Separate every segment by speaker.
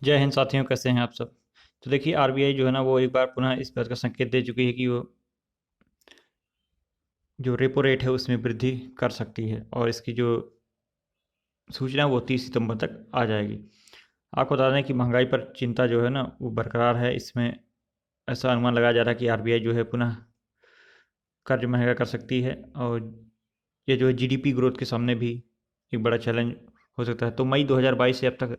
Speaker 1: जय हिंद साथियों, कैसे हैं आप सब। तो देखिए, आरबीआई जो है ना वो एक बार पुनः इस बात का संकेत दे चुकी है कि वो जो रेपो रेट है उसमें वृद्धि कर सकती है और इसकी जो सूचना है वो 30 सितंबर तक आ जाएगी। आपको बता दें कि महंगाई पर चिंता जो है ना वो बरकरार है। इसमें ऐसा अनुमान लगाया जा रहा है कि आरबीआई जो है पुनः कर्ज महंगा कर सकती है और ये जो है जीडीपी ग्रोथ के सामने भी एक बड़ा चैलेंज हो सकता है। तो मई 2022 से अब तक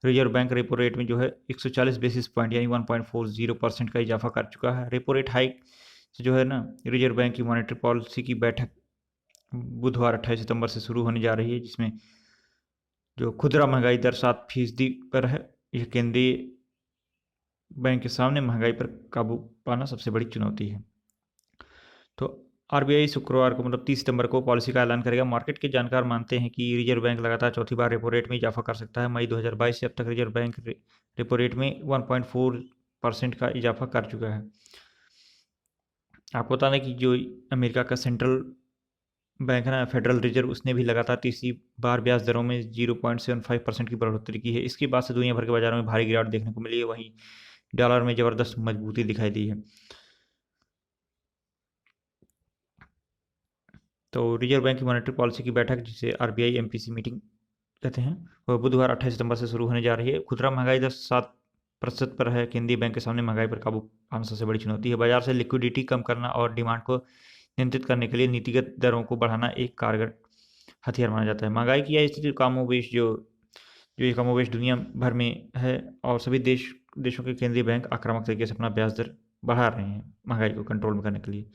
Speaker 1: रिजर्व बैंक रेपो रेट में जो है 140 बेसिस पॉइंट यानी 1.40% का इजाफा कर चुका है। रेपो रेट हाइक से जो है ना रिजर्व बैंक की मॉनेटरी पॉलिसी की बैठक बुधवार 28 सितंबर से शुरू होने जा रही है, जिसमें जो खुदरा महंगाई दर 7% पर है। यह केंद्रीय बैंक के सामने महंगाई पर काबू पाना सबसे बड़ी चुनौती है। तो आरबीआई शुक्रवार को मतलब 30 सितंबर को पॉलिसी का ऐलान करेगा। मार्केट के जानकार मानते हैं कि रिजर्व बैंक लगातार चौथी बार रेपो रेट में इजाफा कर सकता है। मई 2022 से अब तक रिजर्व बैंक रेपो रेट में 1.4% का इजाफा कर चुका है। आपको बता दें कि जो अमेरिका का सेंट्रल बैंक है ना, फेडरल रिजर्व, उसने भी लगातार तीसरी बार ब्याज दरों में 0.75% की बढ़ोतरी की है। इसके बाद से दुनिया भर के बाजारों में भारी गिरावट देखने को मिली है। वहीं डॉलर में ज़बरदस्त मजबूती दिखाई दी है। तो रिजर्व बैंक की मॉनेटरी पॉलिसी की बैठक, जिसे आरबीआई एमपीसी मीटिंग कहते हैं, वह बुधवार 28 सितंबर से शुरू होने जा रही है। खुदरा महंगाई दर 7% पर है। केंद्रीय बैंक के सामने महंगाई पर काबू पाना सबसे बड़ी चुनौती है। बाजार से लिक्विडिटी कम करना और डिमांड को नियंत्रित करने के लिए नीतिगत दरों को बढ़ाना एक कारगर हथियार माना जाता है। महंगाई की यह स्थिति कमोबेश जो जो ये कमोबेश दुनिया भर में है और सभी देशों के केंद्रीय बैंक आक्रामक तरीके से अपना ब्याज दर बढ़ा रहे हैं महंगाई को कंट्रोल में करने के लिए।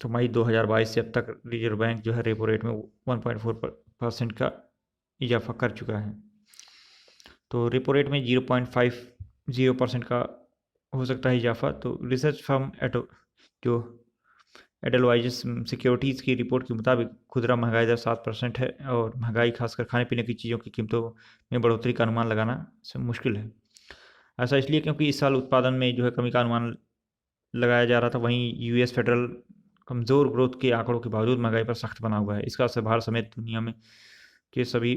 Speaker 1: तो मई 2022 से अब तक रिजर्व बैंक जो है रेपो रेट में 1.4% का इजाफा कर चुका है। तो रेपो रेट में 0.50% का हो सकता है इजाफा। तो रिसर्च फर्म जो एडलवाइजस सिक्योरिटीज़ की रिपोर्ट के मुताबिक खुदरा महंगाई दर 7% है और महंगाई खासकर खाने पीने की चीज़ों की कीमतों में बढ़ोतरी का अनुमान लगाना से मुश्किल है। ऐसा इसलिए क्योंकि इस साल उत्पादन में जो है कमी का अनुमान लगाया जा रहा था। वहीं यूएस फेडरल कमज़ोर ग्रोथ के आंकड़ों के बावजूद महंगाई पर सख्त बना हुआ है। इसका असर भारत समेत दुनिया में के सभी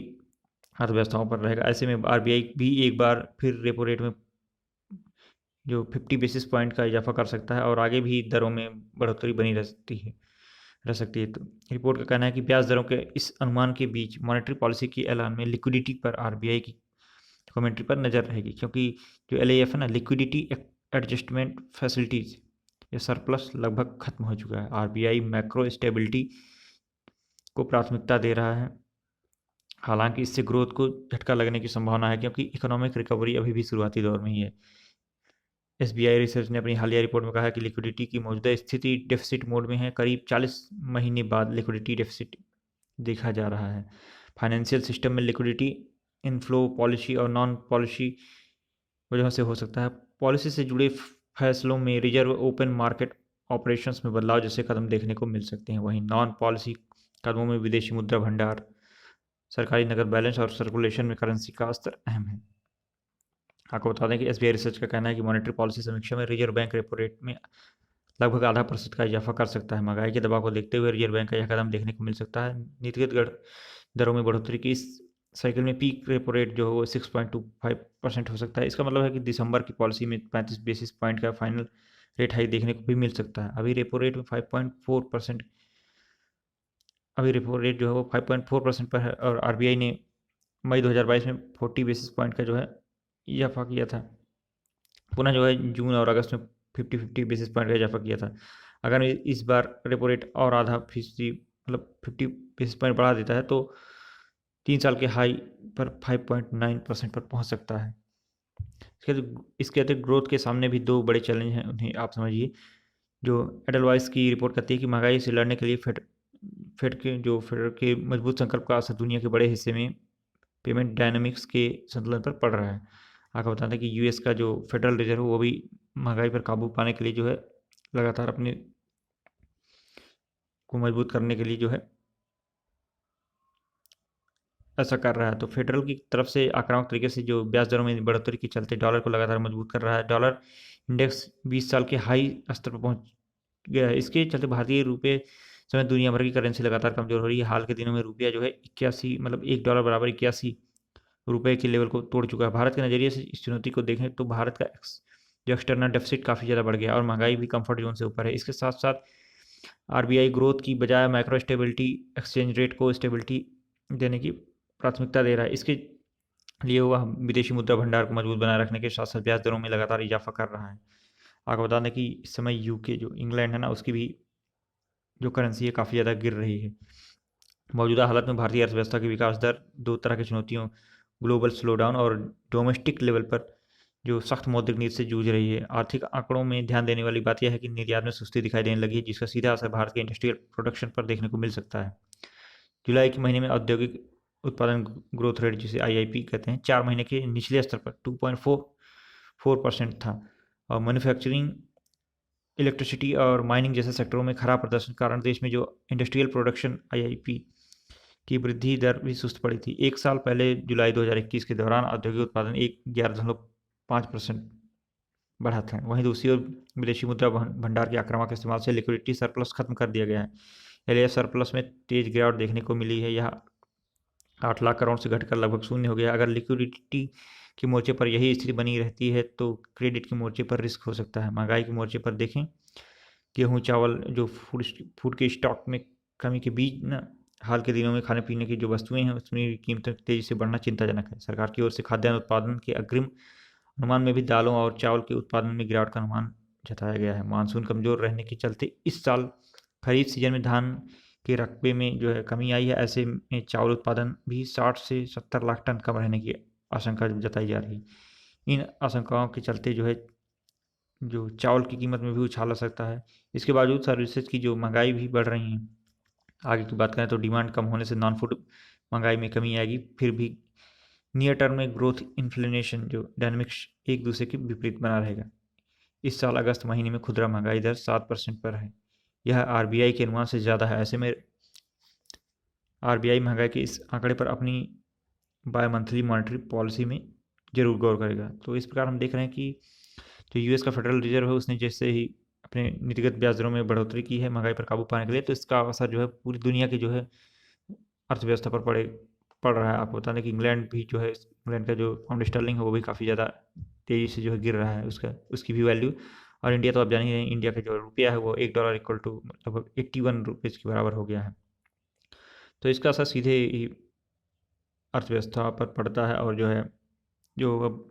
Speaker 1: अर्थव्यवस्थाओं पर रहेगा। ऐसे में आरबीआई भी एक बार फिर रेपो रेट में जो 50 बेसिस पॉइंट का इजाफा कर सकता है और आगे भी दरों में बढ़ोतरी बनी रह सकती है। तो रिपोर्ट का कहना है कि ब्याज दरों के इस अनुमान के बीच मॉनेटरी पॉलिसी के ऐलान में लिक्विडिटी पर आरबीआई की कमेंट्री पर नज़र रहेगी, क्योंकि जो एलएएफ है ना, लिक्विडिटी एडजस्टमेंट फैसिलिटीज, ये सरप्लस लगभग खत्म हो चुका है। आरबीआई मैक्रो स्टेबिलिटी को प्राथमिकता दे रहा है। हालांकि इससे ग्रोथ को झटका लगने की संभावना है, क्योंकि इकोनॉमिक रिकवरी अभी भी शुरुआती दौर में ही है। एसबीआई रिसर्च ने अपनी हालिया रिपोर्ट में कहा है कि लिक्विडिटी की मौजूदा स्थिति डेफिसिट मोड में है। करीब 40 महीने बाद लिक्विडिटी डेफिसिट देखा जा रहा है। फाइनेंशियल सिस्टम में लिक्विडिटी इनफ्लो पॉलिसी और नॉन पॉलिसी वजह से हो सकता है। पॉलिसी से जुड़े फैसलों में रिजर्व ओपन मार्केट ऑपरेशंस में बदलाव जैसे कदम देखने को मिल सकते हैं। वहीं नॉन पॉलिसी कदमों में विदेशी मुद्रा भंडार, सरकारी नकद बैलेंस और सर्कुलेशन में करेंसी का स्तर अहम है। आपको बता दें कि एसबीआई रिसर्च का कहना है कि मॉनेटरी पॉलिसी समीक्षा में रिजर्व बैंक रेपो रेट में लगभग आधा प्रतिशत का इजाफा कर सकता है। महंगाई के दबाव को देखते हुए रिजर्व बैंक का यह कदम देखने को मिल सकता है। नीतिगत दरों में बढ़ोतरी की इस साइकिल में पीक रेपो रेट जो है वो 6.25% हो सकता है। इसका मतलब है कि दिसंबर की पॉलिसी में 35 बेसिस पॉइंट का फाइनल रेट हाई देखने को भी मिल सकता है। अभी रेपो रेट जो है वो 5.4% पर है और आरबीआई ने मई 2022 में 40 बेसिस पॉइंट का जो है इजाफा किया था। पुनः जो है जून और अगस्त में 50 बेसिस पॉइंट का इजाफा किया था। अगर इस बार रेपो रेट और आधा फीसदी मतलब 50 बेसिस पॉइंट बढ़ा देता है तो 3 साल के हाई पर 5.9% पर पहुंच सकता है। इसके अतिरिक्त ग्रोथ के सामने भी दो बड़े चैलेंज हैं, उन्हें आप समझिए। जो एडलवाइस की रिपोर्ट कहती है कि महंगाई से लड़ने के लिए फेड के मजबूत संकल्प का असर दुनिया के बड़े हिस्से में पेमेंट डायनामिक्स के संतुलन पर पड़ रहा है। आपको बता दें कि यूएस का जो फेडरल रिजर्व वो भी महंगाई पर काबू पाने के लिए जो है लगातार अपने को मजबूत करने के लिए जो है ऐसा कर रहा है। तो फेडरल की तरफ से आक्रामक तरीके से जो ब्याज दरों में बढ़ोतरी के चलते डॉलर को लगातार मजबूत कर रहा है। डॉलर इंडेक्स 20 साल के हाई स्तर पर पहुंच गया है। इसके चलते भारतीय रुपये समेत दुनिया भर की करेंसी लगातार कमजोर हो रही है। हाल के दिनों में रुपया जो है 81 मतलब $1 बराबर 81 रुपए के लेवल को तोड़ चुका है। भारत के नज़रिए से इस चुनौती को देखें तो भारत का जो एक्सटर्नल डेफिसिट काफ़ी ज़्यादा बढ़ गया और महंगाई भी कंफर्ट जोन से ऊपर है। इसके साथ साथ आरबीआई ग्रोथ की बजाय माइक्रो स्टेबिलिटी एक्सचेंज रेट को स्टेबिलिटी देने की प्राथमिकता दे रहा है। इसके लिए वह विदेशी मुद्रा भंडार को मजबूत बनाए रखने के साथ साथ ब्याज दरों में लगातार इजाफा कर रहा है। आपको बता दें कि इस समय यूके जो इंग्लैंड है ना, उसकी भी जो करेंसी है काफ़ी ज़्यादा गिर रही है। मौजूदा हालत में भारतीय अर्थव्यवस्था की विकास दर दो तरह की चुनौतियों, ग्लोबल स्लोडाउन और डोमेस्टिक लेवल पर जो सख्त मौद्रिक नीति से जूझ रही है। आर्थिक आंकड़ों में ध्यान देने वाली बात यह है कि निर्यात में सुस्ती दिखाई देने लगी है, जिसका सीधा असर भारत के इंडस्ट्रियल प्रोडक्शन पर देखने को मिल सकता है। जुलाई के महीने में औद्योगिक उत्पादन ग्रोथ रेट, जिसे आईआईपी कहते हैं, 4 महीने के निचले स्तर पर 2.44% था और मैन्युफैक्चरिंग, इलेक्ट्रिसिटी और माइनिंग जैसे सेक्टरों में खराब प्रदर्शन के कारण देश में जो इंडस्ट्रियल प्रोडक्शन आईआईपी की वृद्धि दर भी सुस्त पड़ी थी। एक साल पहले जुलाई 2021 के दौरान औद्योगिक उत्पादन 11.5% बढ़ा था। वहीं दूसरी ओर विदेशी मुद्रा भंडार के आक्रामक इस्तेमाल से लिक्विडिटी सरप्लस खत्म कर दिया गया है। एलएएफ सरप्लस में तेज गिरावट देखने को मिली है। यह 8 लाख करोड़ से घटकर लगभग शून्य हो गया। अगर लिक्विडिटी के मोर्चे पर यही स्थिति बनी रहती है तो क्रेडिट के मोर्चे पर रिस्क हो सकता है। महंगाई के मोर्चे पर देखें, गेहूँ, चावल, जो फूड के स्टॉक में कमी के बीच ना हाल के दिनों में खाने पीने की जो वस्तुएं हैं उसमें कीमतें तेजी से बढ़ना चिंताजनक है। सरकार की ओर से खाद्यान्न उत्पादन के अग्रिम अनुमान में भी दालों और चावल के उत्पादन में गिरावट का अनुमान जताया गया है। मानसून कमजोर रहने के चलते इस साल खरीफ सीजन में धान के रकबे में जो है कमी आई है। ऐसे में चावल उत्पादन भी 60 से 70 लाख टन कम रहने की आशंका जताई जा रही है। इन आशंकाओं के चलते जो चावल की कीमत में भी उछाल आ सकता है। इसके बावजूद सर्विसेज की जो महंगाई भी बढ़ रही है। आगे की बात करें तो डिमांड कम होने से नॉन फूड महंगाई में कमी आएगी। फिर भी नियर टर्म में ग्रोथ इन्फ्लेशन जो डायनेमिक्स एक दूसरे के विपरीत बना रहेगा। इस साल अगस्त महीने में खुदरा महंगाई दर 7% पर है। यह आरबीआई के अनुमान से ज़्यादा है। ऐसे में आरबीआई महंगाई के इस आंकड़े पर अपनी बाय मंथली मॉनेटरी पॉलिसी में जरूर गौर करेगा। तो इस प्रकार हम देख रहे हैं कि जो यूएस का फेडरल रिजर्व है उसने जैसे ही अपने नीतिगत ब्याज दरों में बढ़ोतरी की है महंगाई पर काबू पाने के लिए, तो इसका असर जो है पूरी दुनिया की जो है अर्थव्यवस्था पर पड़ रहा है। आपको बता दें कि इंग्लैंड भी जो है, इंग्लैंड का जो पाउंड स्टर्लिंग है वो भी काफ़ी ज़्यादा तेज़ी से जो है गिर रहा है, उसकी भी वैल्यू। और इंडिया तो आप जान ही रहे हैं, इंडिया का जो रुपया है वो $1 इक्वल टू लगभग 81 रुपीज़ के बराबर हो गया है। तो इसका असर सीधे ही अर्थव्यवस्था पर पड़ता है और जो है जो अब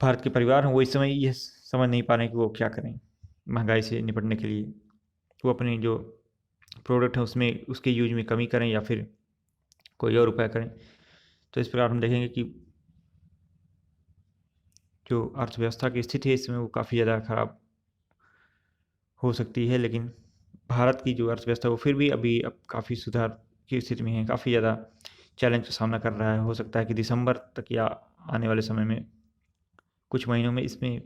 Speaker 1: भारत के परिवार हैं वो इस समय ये समझ नहीं पा रहे हैं कि वो क्या करें महंगाई से निपटने के लिए। वो अपने जो प्रोडक्ट है उसमें उसके यूज में कमी करें या फिर कोई और उपाय करें। तो इस प्रकार हम देखेंगे कि जो अर्थव्यवस्था की स्थिति है इसमें वो काफ़ी ज़्यादा खराब हो सकती है। लेकिन भारत की जो अर्थव्यवस्था वो फिर भी अभी अब काफ़ी सुधार की स्थिति में है, काफ़ी ज़्यादा चैलेंज का सामना कर रहा है। हो सकता है कि दिसंबर तक या आने वाले समय में कुछ महीनों में इसमें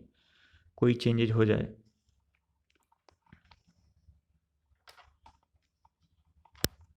Speaker 1: कोई चेंजेज हो जाए।